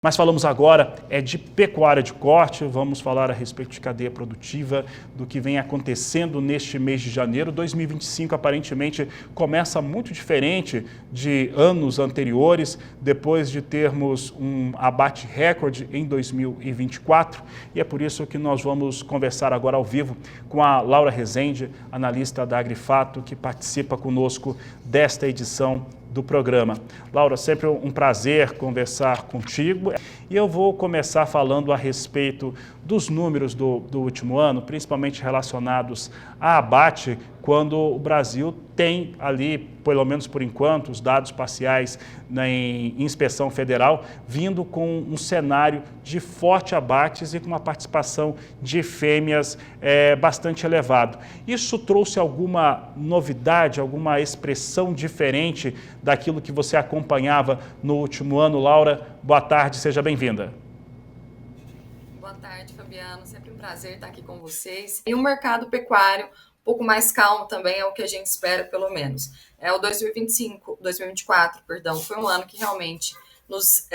Mas falamos agora de pecuária de corte, vamos falar a respeito de cadeia produtiva, do que vem acontecendo neste mês de janeiro. 2025 aparentemente começa muito diferente de anos anteriores, depois de termos um abate recorde em 2024. E é por isso que nós vamos conversar agora ao vivo com a Laura Rezende, analista da Agrifato, que participa conosco desta edição do programa. Laura, sempre um prazer conversar contigo. E eu vou começar falando a respeito dos números do último ano, principalmente relacionados a abate, quando o Brasil tem ali, pelo menos por enquanto, os dados parciais em inspeção federal, vindo com um cenário de forte abates e com uma participação de fêmeas bastante elevado. Isso trouxe alguma novidade, alguma expressão diferente daquilo que você acompanhava no último ano? Laura, boa tarde, seja bem-vinda. Boa tarde, Fabiano. Sempre um prazer estar aqui com vocês. E o mercado pecuário um pouco mais calmo também é o que a gente espera, pelo menos. O 2024, foi um ano que realmente nos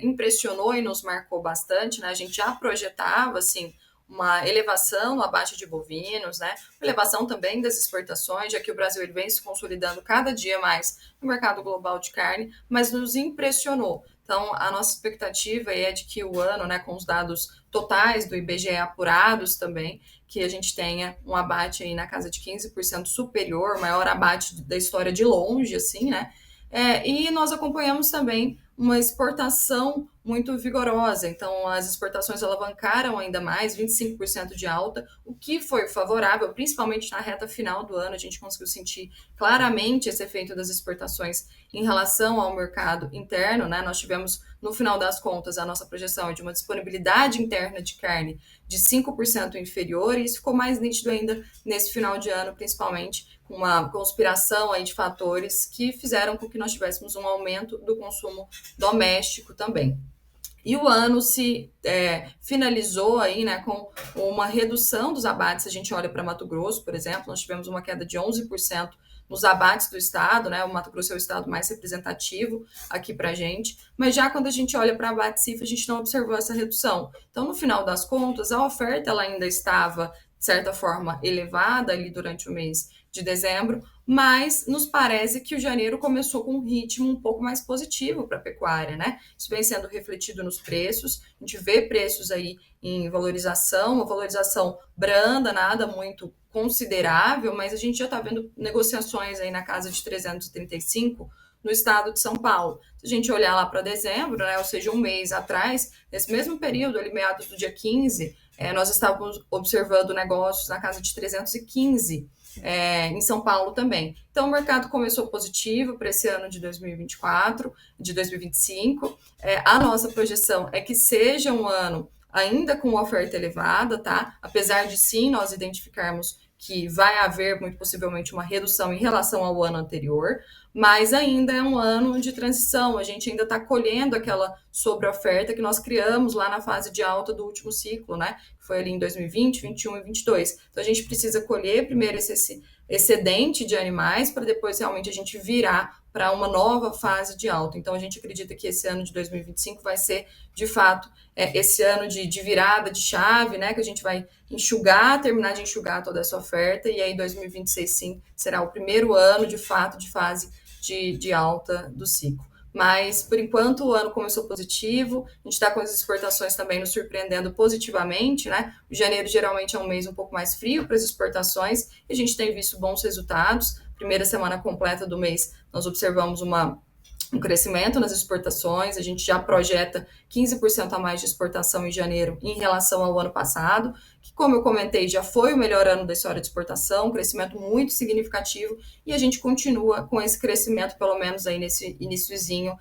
impressionou e nos marcou bastante, né? A gente já projetava, assim, uma elevação no abate de bovinos, né? Uma elevação também das exportações, já que o Brasil ele vem se consolidando cada dia mais no mercado global de carne, mas nos impressionou. Então, a nossa expectativa é de que o ano, né, com os dados totais do IBGE apurados também, que a gente tenha um abate aí na casa de 15% superior, o maior abate da história de longe, assim, né? E nós acompanhamos também uma exportação muito vigorosa. Então, as exportações alavancaram ainda mais, 25% de alta, o que foi favorável, principalmente na reta final do ano. A gente conseguiu sentir claramente esse efeito das exportações em relação ao mercado interno, né? Nós tivemos, no final das contas, a nossa projeção de uma disponibilidade interna de carne de 5% inferior, e isso ficou mais nítido ainda nesse final de ano, principalmente com uma conspiração aí de fatores que fizeram com que nós tivéssemos um aumento do consumo doméstico também. E o ano se finalizou aí, né, com uma redução dos abates. Se a gente olha para Mato Grosso, por exemplo, nós tivemos uma queda de 11% nos abates do estado, né? O Mato Grosso é o estado mais representativo aqui para a gente, mas já quando a gente olha para abate cifra, a gente não observou essa redução. Então, no final das contas, a oferta ela ainda estava, de certa forma, elevada ali durante o mês de dezembro, mas nos parece que o janeiro começou com um ritmo um pouco mais positivo para a pecuária, né? Isso vem sendo refletido nos preços, a gente vê preços aí em valorização, uma valorização branda, nada muito considerável, mas a gente já está vendo negociações aí na casa de 335 no estado de São Paulo. Se a gente olhar lá para dezembro, né, ou seja, um mês atrás, nesse mesmo período, ali meados do dia 15, nós estávamos observando negócios na casa de 315 em São Paulo também. Então, o mercado começou positivo para esse ano de 2024, de 2025. A nossa projeção é que seja um ano ainda com oferta elevada, tá? Apesar de sim nós identificarmos que vai haver muito possivelmente uma redução em relação ao ano anterior, mas ainda é um ano de transição, a gente ainda está colhendo aquela sobreoferta que nós criamos lá na fase de alta do último ciclo, né? Que foi ali em 2020, 21 e 22. Então a gente precisa colher primeiro esse excedente de animais para depois realmente a gente virar para uma nova fase de alta. Então a gente acredita que esse ano de 2025 vai ser, de fato, esse ano de virada de chave, né? Que a gente vai terminar de enxugar toda essa oferta, e aí 2026 sim será o primeiro ano, de fato, de fase de alta do ciclo. Mas, por enquanto, o ano começou positivo, a gente está com as exportações também nos surpreendendo positivamente, né? O janeiro geralmente é um mês um pouco mais frio para as exportações, e a gente tem visto bons resultados. Primeira semana completa do mês, nós observamos um crescimento nas exportações, a gente já projeta 15% a mais de exportação em janeiro em relação ao ano passado, que, como eu comentei, já foi o melhor ano da história de exportação, um crescimento muito significativo, e a gente continua com esse crescimento, pelo menos aí nesse iniciozinho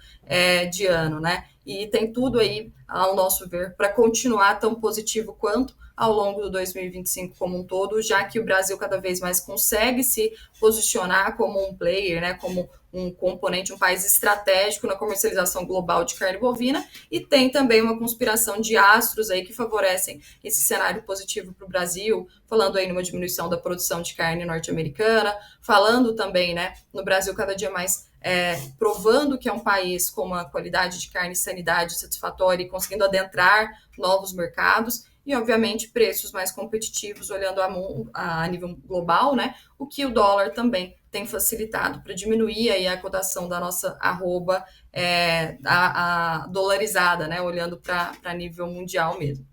de ano, né? E tem tudo aí, ao nosso ver, para continuar tão positivo quanto ao longo do 2025 como um todo, já que o Brasil cada vez mais consegue se posicionar como um player, né, como um componente, um país estratégico na comercialização global de carne bovina, e tem também uma conspiração de astros aí que favorecem esse cenário positivo para o Brasil, falando aí numa diminuição da produção de carne norte-americana, falando também, né, no Brasil cada dia mais provando que é um país com uma qualidade de carne e sanidade satisfatória e conseguindo adentrar novos mercados, e, obviamente, preços mais competitivos, olhando a nível global, né? O que o dólar também tem facilitado para diminuir aí a cotação da nossa arroba a dolarizada, né? Olhando para nível mundial mesmo.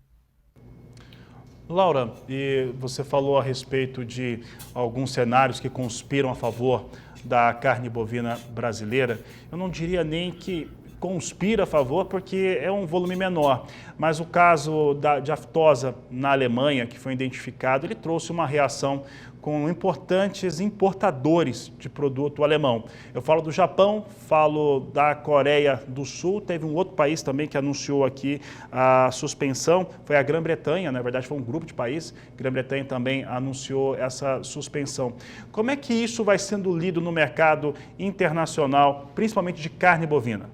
Laura, e você falou a respeito de alguns cenários que conspiram a favor da carne bovina brasileira. Eu não diria nem que conspira a favor, porque é um volume menor. Mas o caso de aftosa na Alemanha, que foi identificado, ele trouxe uma reação com importantes importadores de produto alemão. Eu falo do Japão, falo da Coreia do Sul, teve um outro país também que anunciou aqui a suspensão, foi a Grã-Bretanha, na verdade foi um grupo de países, Grã-Bretanha também anunciou essa suspensão. Como é que isso vai sendo lido no mercado internacional, principalmente de carne bovina?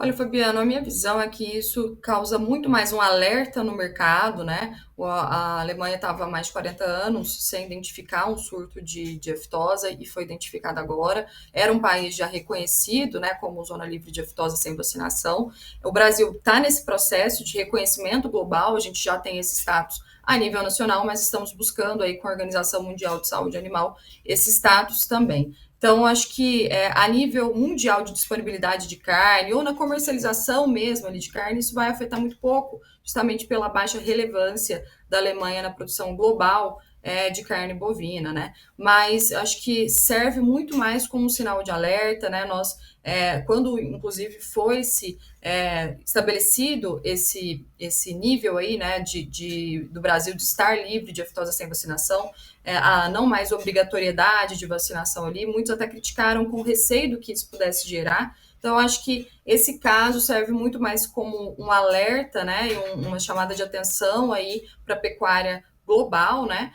Olha, Fabiano, a minha visão é que isso causa muito mais um alerta no mercado, né? A Alemanha estava há mais de 40 anos sem identificar um surto de aftosa e foi identificado agora. Era um país já reconhecido, né, como zona livre de aftosa sem vacinação. O Brasil está nesse processo de reconhecimento global, a gente já tem esse status a nível nacional, mas estamos buscando aí com a Organização Mundial de Saúde Animal esse status também. Então, acho que a nível mundial de disponibilidade de carne, ou na comercialização mesmo ali de carne, isso vai afetar muito pouco, justamente pela baixa relevância da Alemanha na produção global de carne bovina, né? Mas acho que serve muito mais como um sinal de alerta, né? Nós, quando inclusive foi-se estabelecido esse nível aí, né, do Brasil de estar livre de aftosa sem vacinação, a não mais obrigatoriedade de vacinação ali, muitos até criticaram com receio do que isso pudesse gerar. Então, eu acho que esse caso serve muito mais como um alerta, né, e uma chamada de atenção aí para a pecuária global, né,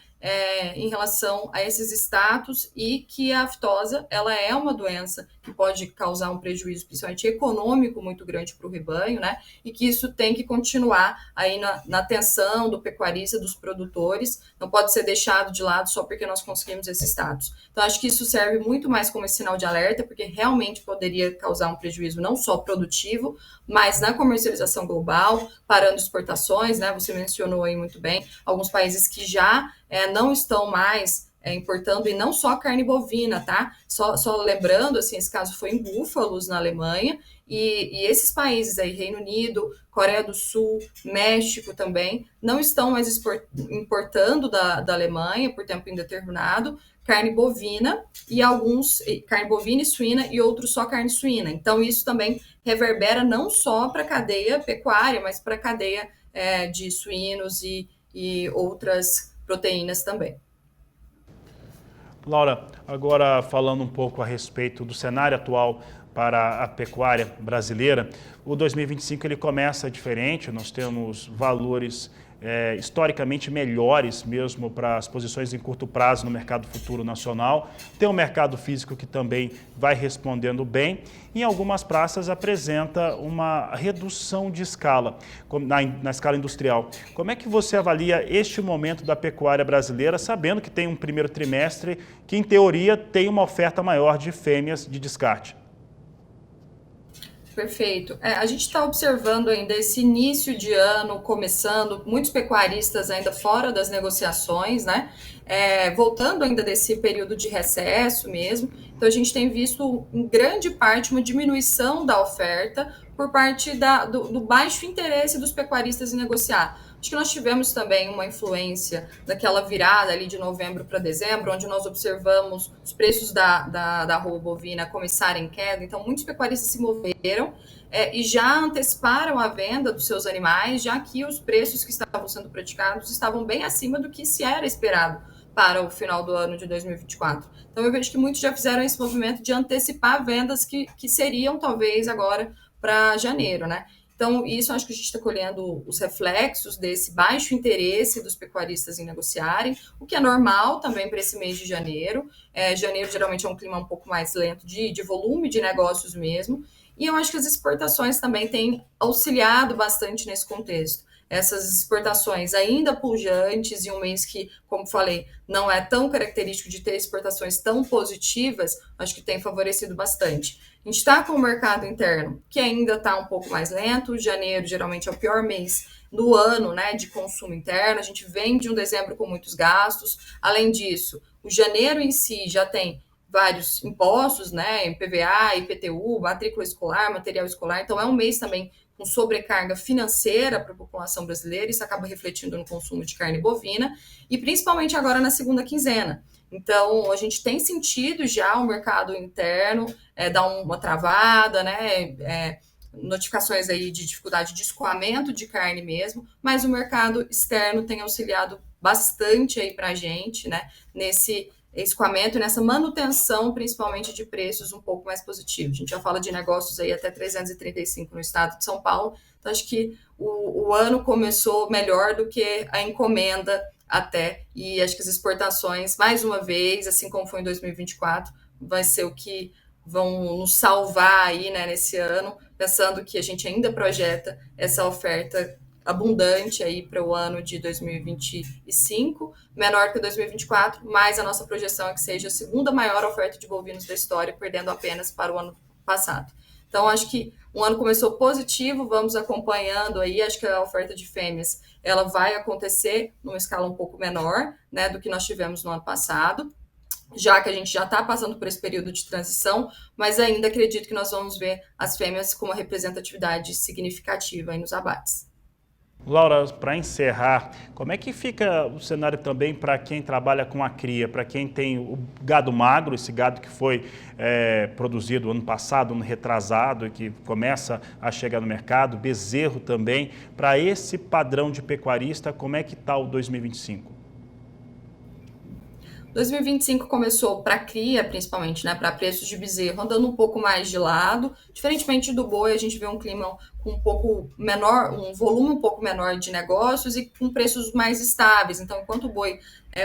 em relação a esses status, e que a aftosa, ela é uma doença que pode causar um prejuízo, principalmente econômico, muito grande para o rebanho, né, e que isso tem que continuar aí na atenção do pecuarista, dos produtores, não pode ser deixado de lado só porque nós conseguimos esse status. Então, acho que isso serve muito mais como esse sinal de alerta, porque realmente poderia causar um prejuízo não só produtivo, mas na comercialização global, parando exportações, né, você mencionou aí muito bem, alguns países que já não estão mais importando, e não só carne bovina, tá? Só lembrando, assim, esse caso foi em búfalos na Alemanha, e esses países aí, Reino Unido, Coreia do Sul, México também, não estão mais importando da Alemanha por tempo indeterminado carne bovina, e alguns carne bovina e suína, e outros só carne suína. Então, isso também reverbera não só para a cadeia pecuária, mas para a cadeia de suínos e outras proteínas também. Laura, agora falando um pouco a respeito do cenário atual para a pecuária brasileira, o 2025 ele começa diferente, nós temos valores historicamente melhores mesmo para as posições em curto prazo no mercado futuro nacional. Tem um mercado físico que também vai respondendo bem. Em algumas praças apresenta uma redução de escala, na escala industrial. Como é que você avalia este momento da pecuária brasileira, sabendo que tem um primeiro trimestre que, em teoria, tem uma oferta maior de fêmeas de descarte? Perfeito. A gente está observando ainda esse início de ano começando, muitos pecuaristas ainda fora das negociações, né? Voltando ainda desse período de recesso mesmo. Então, a gente tem visto, em grande parte, uma diminuição da oferta por parte do baixo interesse dos pecuaristas em negociar. Acho que nós tivemos também uma influência daquela virada ali de novembro para dezembro, onde nós observamos os preços da arroba bovina começarem em queda. Então, muitos pecuaristas se moveram e já anteciparam a venda dos seus animais, já que os preços que estavam sendo praticados estavam bem acima do que se era esperado para o final do ano de 2024. Então, eu vejo que muitos já fizeram esse movimento de antecipar vendas que seriam, talvez, agora para janeiro, né? Então, isso acho que a gente está colhendo os reflexos desse baixo interesse dos pecuaristas em negociarem, o que é normal também para esse mês de janeiro. Janeiro geralmente é um clima um pouco mais lento de volume de negócios mesmo, e eu acho que as exportações também têm auxiliado bastante nesse contexto. essas exportações ainda pujantes, em um mês que, como falei, não é tão característico de ter exportações tão positivas, acho que tem favorecido bastante. A gente está com o mercado interno, que ainda está um pouco mais lento. Janeiro geralmente é o pior mês do ano, né, de consumo interno. A gente vem de um dezembro com muitos gastos. Além disso, o janeiro em si já tem vários impostos, né, IPVA, IPTU, matrícula escolar, material escolar. Então, é um mês também com sobrecarga financeira para a população brasileira. Isso acaba refletindo no consumo de carne bovina e principalmente agora na segunda quinzena. Então, a gente tem sentido já o mercado interno dar uma travada, né? Notificações aí de dificuldade de escoamento de carne mesmo, mas o mercado externo tem auxiliado bastante aí para a gente, né? Nesse escoamento, nessa manutenção, principalmente de preços um pouco mais positivos. A gente já fala de negócios aí até 335 no estado de São Paulo, então acho que o ano começou melhor do que a encomenda até, e acho que as exportações, mais uma vez, assim como foi em 2024, vai ser o que vão nos salvar aí, né, nesse ano, pensando que a gente ainda projeta essa oferta abundante aí para o ano de 2025, menor que 2024, mas a nossa projeção é que seja a segunda maior oferta de bovinos da história, perdendo apenas para o ano passado. Então, acho que o ano começou positivo, vamos acompanhando aí, acho que a oferta de fêmeas, ela vai acontecer numa escala um pouco menor, né, do que nós tivemos no ano passado, já que a gente já está passando por esse período de transição, mas ainda acredito que nós vamos ver as fêmeas com uma representatividade significativa aí nos abates. Laura, para encerrar, como é que fica o cenário também para quem trabalha com a cria, para quem tem o gado magro, esse gado que foi produzido ano passado, ano retrasado, e que começa a chegar no mercado, bezerro também, para esse padrão de pecuarista, como é que está o 2025? 2025 começou para cria, principalmente, né, para preços de bezerro, andando um pouco mais de lado. Diferentemente do boi, a gente vê um clima com um pouco menor, um volume um pouco menor de negócios e com preços mais estáveis. Então, enquanto o boi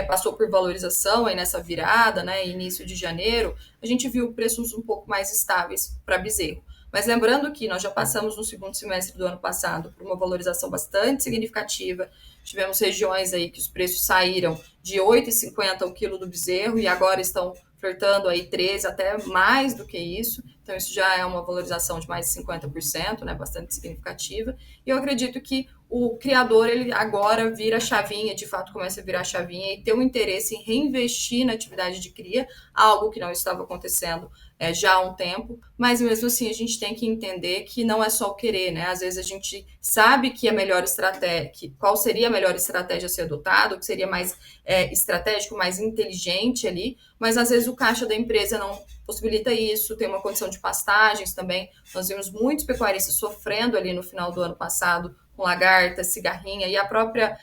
passou por valorização aí nessa virada, né, início de janeiro, a gente viu preços um pouco mais estáveis para bezerro. Mas lembrando que nós já passamos no segundo semestre do ano passado por uma valorização bastante significativa. Tivemos regiões aí que os preços saíram de R$ 8,50 o quilo do bezerro e agora estão flertando aí 13, até mais do que isso. Então, isso já é uma valorização de mais de 50%, né, bastante significativa. E eu acredito que o criador, ele agora vira a chavinha, de fato começa a virar a chavinha e ter um interesse em reinvestir na atividade de cria, algo que não estava acontecendo já há um tempo, mas mesmo assim a gente tem que entender que não é só o querer, né? Às vezes a gente sabe que a melhor estratégia, qual seria a melhor estratégia a ser adotada, o que seria mais estratégico, mais inteligente ali, mas às vezes o caixa da empresa não possibilita isso, tem uma condição de pastagens também. Nós vimos muitos pecuaristas sofrendo ali no final do ano passado com lagarta, cigarrinha e a própria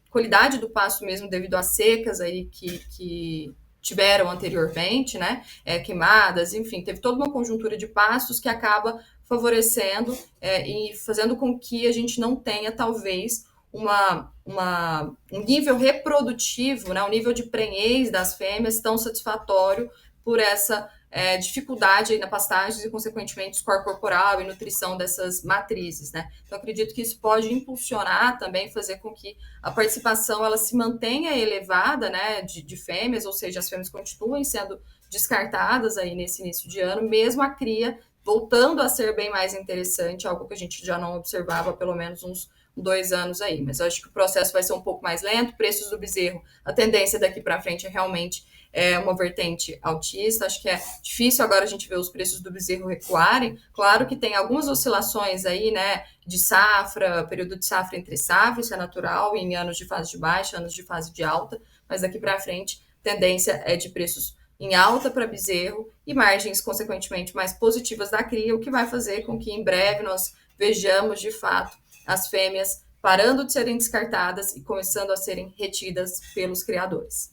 qualidade do pasto mesmo devido às secas aí que tiveram anteriormente, né, queimadas, enfim, teve toda uma conjuntura de pastos que acaba favorecendo e fazendo com que a gente não tenha, talvez, um nível reprodutivo, né, um nível de prenhez das fêmeas tão satisfatório por essa dificuldade aí na pastagem e, consequentemente, score corporal e nutrição dessas matrizes, né? Então, acredito que isso pode impulsionar também, fazer com que a participação ela se mantenha elevada, né, de fêmeas, ou seja, as fêmeas continuem sendo descartadas aí nesse início de ano, mesmo a cria voltando a ser bem mais interessante, algo que a gente já não observava há pelo menos uns 2 anos aí. Mas eu acho que o processo vai ser um pouco mais lento, preços do bezerro, a tendência daqui para frente é realmente uma vertente altista. Acho que é difícil agora a gente ver os preços do bezerro recuarem. Claro que tem algumas oscilações aí, né, de safra, período de safra entre safras, isso é natural, em anos de fase de baixa, anos de fase de alta, mas daqui para frente a tendência é de preços em alta para bezerro e margens, consequentemente, mais positivas da cria, o que vai fazer com que em breve nós vejamos, de fato, as fêmeas parando de serem descartadas e começando a serem retidas pelos criadores.